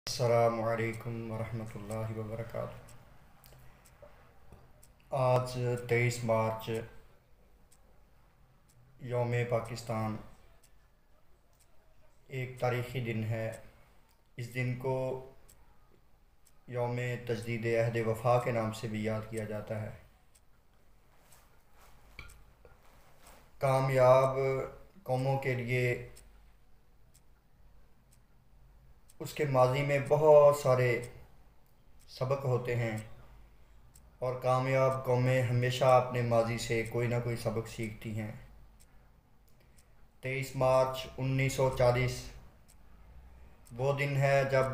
السلام علیکم ورحمۃ اللہ وبرکاتہ۔ آج 23 مارچ یوم پاکستان ایک تاریخی دن ہے۔ اس دن کو یوم تجدید عہد وفا کے نام سے بھی یاد کیا جاتا ہے۔ کامیاب قوموں کے لیے اس کے ماضی میں بہت سارے سبق ہوتے ہیں، اور کامیاب قومیں ہمیشہ اپنے ماضی سے کوئی نہ کوئی سبق سیکھتی ہیں۔ 23 مارچ 1940 وہ دن ہے جب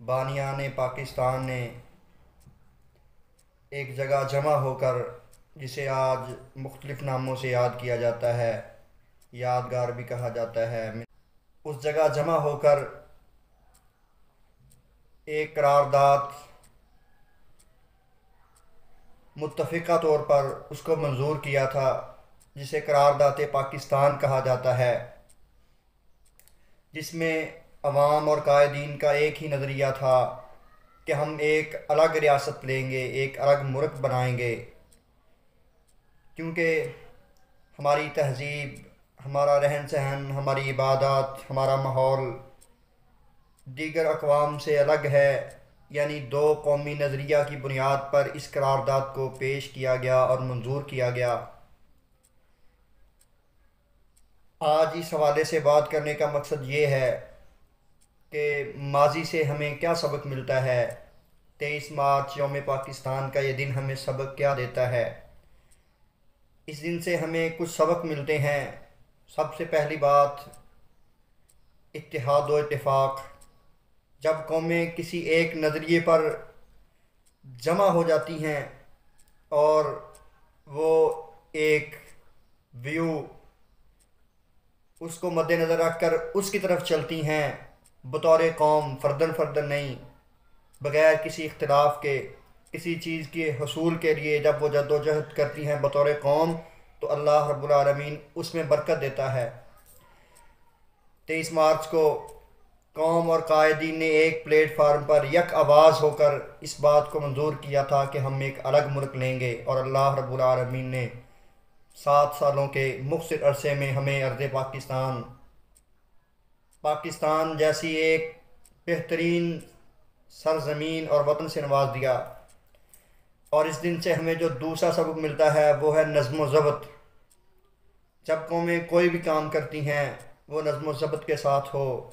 بانیان پاکستان نے ایک جگہ جمع ہو کر، جسے آج مختلف ناموں سے یاد کیا جاتا ہے، یادگار بھی کہا جاتا ہے، اس جگہ جمع ہو کر ایک قرارداد متفقہ طور پر اس کو منظور کیا تھا، جسے قرارداد پاکستان کہا جاتا ہے، جس میں عوام اور قائدین کا ایک ہی نظریہ تھا کہ ہم ایک الگ ریاست لیں گے، ایک الگ ملک بنائیں گے، کیونکہ ہماری تہذیب، ہمارا رہن سہن، ہماری عبادات، ہمارا ماحول دیگر اقوام سے الگ ہے۔ یعنی دو قومی نظریہ کی بنیاد پر اس قرارداد کو پیش کیا گیا اور منظور کیا گیا۔ آج اس حوالے سے بات کرنے کا مقصد یہ ہے کہ ماضی سے ہمیں کیا سبق ملتا ہے، 23 مارچ یوم پاکستان کا یہ دن ہمیں سبق کیا دیتا ہے۔ اس دن سے ہمیں کچھ سبق ملتے ہیں۔ سب سے پہلی بات، اتحاد و اتفاق۔ جب قومیں کسی ایک نظریے پر جمع ہو جاتی ہیں اور وہ ایک ویو اس کو مد نظر رکھ کر اس کی طرف چلتی ہیں، بطور قوم، فردن فردن نہیں، بغیر کسی اختلاف کے، کسی چیز کے حصول کے لیے جب وہ جد و جہد کرتی ہیں بطور قوم، تو اللہ رب العالمین اس میں برکت دیتا ہے۔ 23 مارچ کو قوم اور قائدین نے ایک پلیٹ فارم پر یک آواز ہو کر اس بات کو منظور کیا تھا کہ ہم ایک الگ ملک لیں گے، اور اللہ رب العالمین نے 7 سالوں کے مختصر عرصے میں ہمیں ارض پاکستان جیسی ایک بہترین سرزمین اور وطن سے نواز دیا۔ اور اس دن سے ہمیں جو دوسرا سبق ملتا ہے وہ ہے نظم و ضبط۔ جب قومیں کوئی بھی کام کرتی ہیں وہ نظم و ضبط کے ساتھ ہو،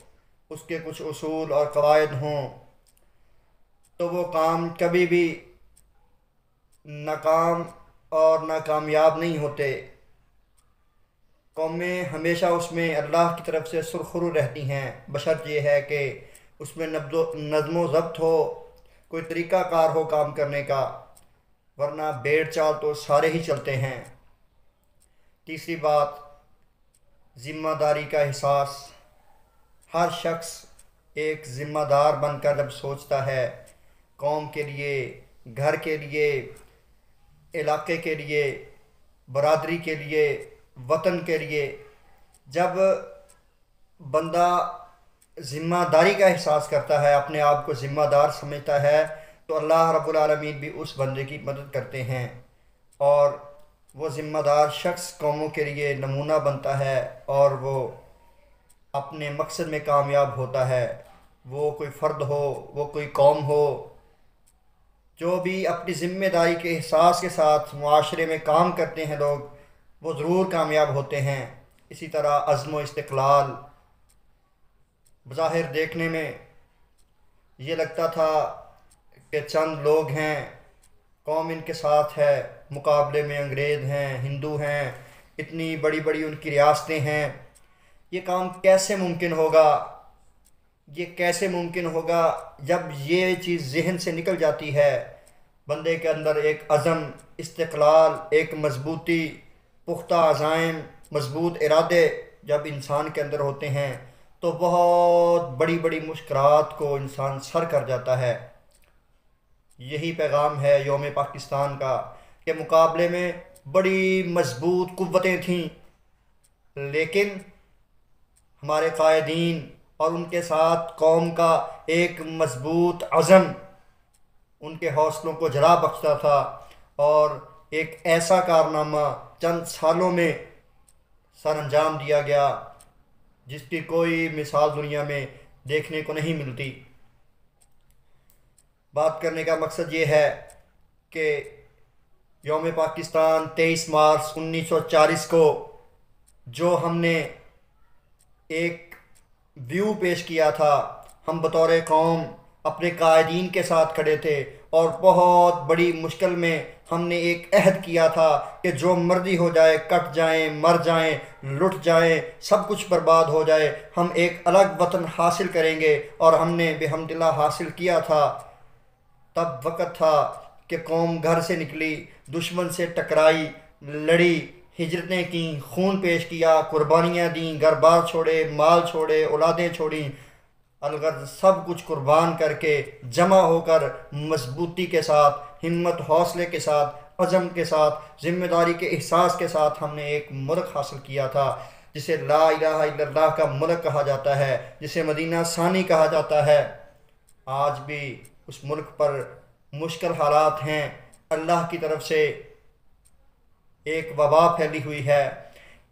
اس کے کچھ اصول اور قواعد ہوں، تو وہ کام کبھی بھی ناکام اور ناکامیاب نہیں ہوتے۔ قومیں ہمیشہ اس میں اللہ کی طرف سے سرخرو رہتی ہیں، بشرط یہ ہے کہ اس میں نظم و ضبط ہو، کوئی طریقہ کار ہو کام کرنے کا، ورنہ بھیڑ چال تو سارے ہی چلتے ہیں۔ تیسری بات، ذمہ داری کا احساس۔ ہر شخص ایک ذمہ دار بن کر جب سوچتا ہے، قوم کے لیے، گھر کے لیے، علاقے کے لیے، برادری کے لیے، وطن کے لیے، جب بندہ ذمہ داری کا احساس کرتا ہے، اپنے آپ کو ذمہ دار سمجھتا ہے، تو اللہ رب العالمین بھی اس بندے کی مدد کرتے ہیں، اور وہ ذمہ دار شخص قوموں کے لیے نمونہ بنتا ہے، اور وہ اپنے مقصد میں کامیاب ہوتا ہے۔ وہ کوئی فرد ہو، وہ کوئی قوم ہو، جو بھی اپنی ذمہ داری کے احساس کے ساتھ معاشرے میں کام کرتے ہیں لوگ، وہ ضرور کامیاب ہوتے ہیں۔ اسی طرح عزم و استقلال۔ بظاہر دیکھنے میں یہ لگتا تھا کہ چند لوگ ہیں، قوم ان کے ساتھ ہے، مقابلے میں انگریز ہیں، ہندو ہیں، اتنی بڑی بڑی ان کی ریاستیں ہیں، یہ کام کیسے ممکن ہوگا؟ یہ کیسے ممکن ہوگا جب یہ چیز ذہن سے نکل جاتی ہے؟ بندے کے اندر ایک عزم، استقلال، ایک مضبوطی، پختہ عزائم، مضبوط ارادے جب انسان کے اندر ہوتے ہیں تو بہت بڑی بڑی مشکلات کو انسان سر کر جاتا ہے۔ یہی پیغام ہے یوم پاکستان کا، کہ مقابلے میں بڑی مضبوط قوتیں تھیں، لیکن ہمارے قائدین اور ان کے ساتھ قوم کا ایک مضبوط عزم ان کے حوصلوں کو جلا بخشتا تھا، اور ایک ایسا کارنامہ چند سالوں میں سر انجام دیا گیا جس کی کوئی مثال دنیا میں دیکھنے کو نہیں ملتی۔ بات کرنے کا مقصد یہ ہے کہ یوم پاکستان 23 مارچ 1940 کو جو ہم نے ایک ویو پیش کیا تھا، ہم بطور قوم اپنے قائدین کے ساتھ کھڑے تھے، اور بہت بڑی مشکل میں ہم نے ایک عہد کیا تھا کہ جو مرضی ہو جائے، کٹ جائیں، مر جائیں، لٹ جائیں، سب کچھ برباد ہو جائے، ہم ایک الگ وطن حاصل کریں گے، اور ہم نے بحمد اللہ حاصل کیا تھا۔ تب وقت تھا کہ قوم گھر سے نکلی، دشمن سے ٹکرائی، لڑی، ہجرتیں کیں، خون پیش کیا، قربانیاں دیں، گھر بار چھوڑے، مال چھوڑے، اولادیں چھوڑیں، الغرض سب کچھ قربان کر کے جمع ہو کر مضبوطی کے ساتھ، ہمت حوصلے کے ساتھ، عزم کے ساتھ، ذمہ داری کے احساس کے ساتھ ہم نے ایک ملک حاصل کیا تھا جسے لا الہ الا اللہ کا ملک کہا جاتا ہے، جسے مدینہ ثانی کہا جاتا ہے۔ آج بھی اس ملک پر مشکل حالات ہیں، اللہ کی طرف سے ایک وبا پھیلی ہوئی ہے۔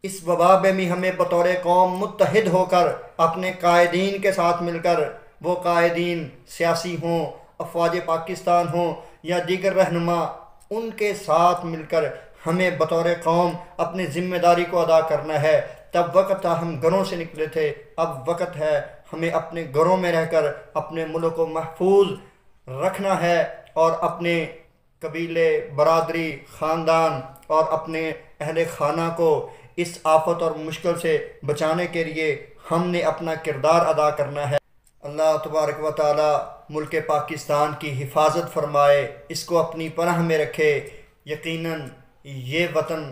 اس وبا میں بھی ہمیں بطور قوم متحد ہو کر اپنے قائدین کے ساتھ مل کر، وہ قائدین سیاسی ہوں، افواج پاکستان ہوں یا دیگر رہنما، ان کے ساتھ مل کر ہمیں بطور قوم اپنی ذمہ داری کو ادا کرنا ہے۔ تب وقت تھا ہم گھروں سے نکلے تھے، اب وقت ہے ہمیں اپنے گھروں میں رہ کر اپنے ملک کو محفوظ رکھنا ہے، اور اپنے قبیلے، برادری، خاندان اور اپنے اہل خانہ کو اس آفت اور مشکل سے بچانے کے لیے ہم نے اپنا کردار ادا کرنا ہے۔ اللہ تبارک و تعالی ملک پاکستان کی حفاظت فرمائے، اس کو اپنی پناہ میں رکھے۔ یقیناً یہ وطن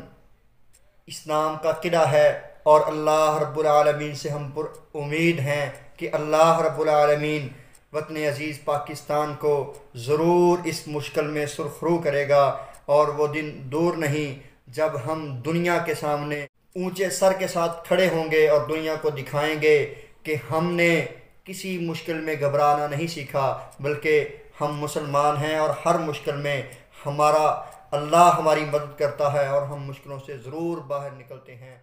اسلام کا قلعہ ہے، اور اللہ رب العالمین سے ہم پر امید ہیں کہ اللہ رب العالمین وطن عزیز پاکستان کو ضرور اس مشکل میں سرخرو کرے گا، اور وہ دن دور نہیں جب ہم دنیا کے سامنے اونچے سر کے ساتھ کھڑے ہوں گے اور دنیا کو دکھائیں گے کہ ہم نے کسی مشکل میں گھبرانا نہیں سیکھا، بلکہ ہم مسلمان ہیں، اور ہر مشکل میں اللہ ہماری مدد کرتا ہے، اور ہم مشکلوں سے ضرور باہر نکلتے ہیں۔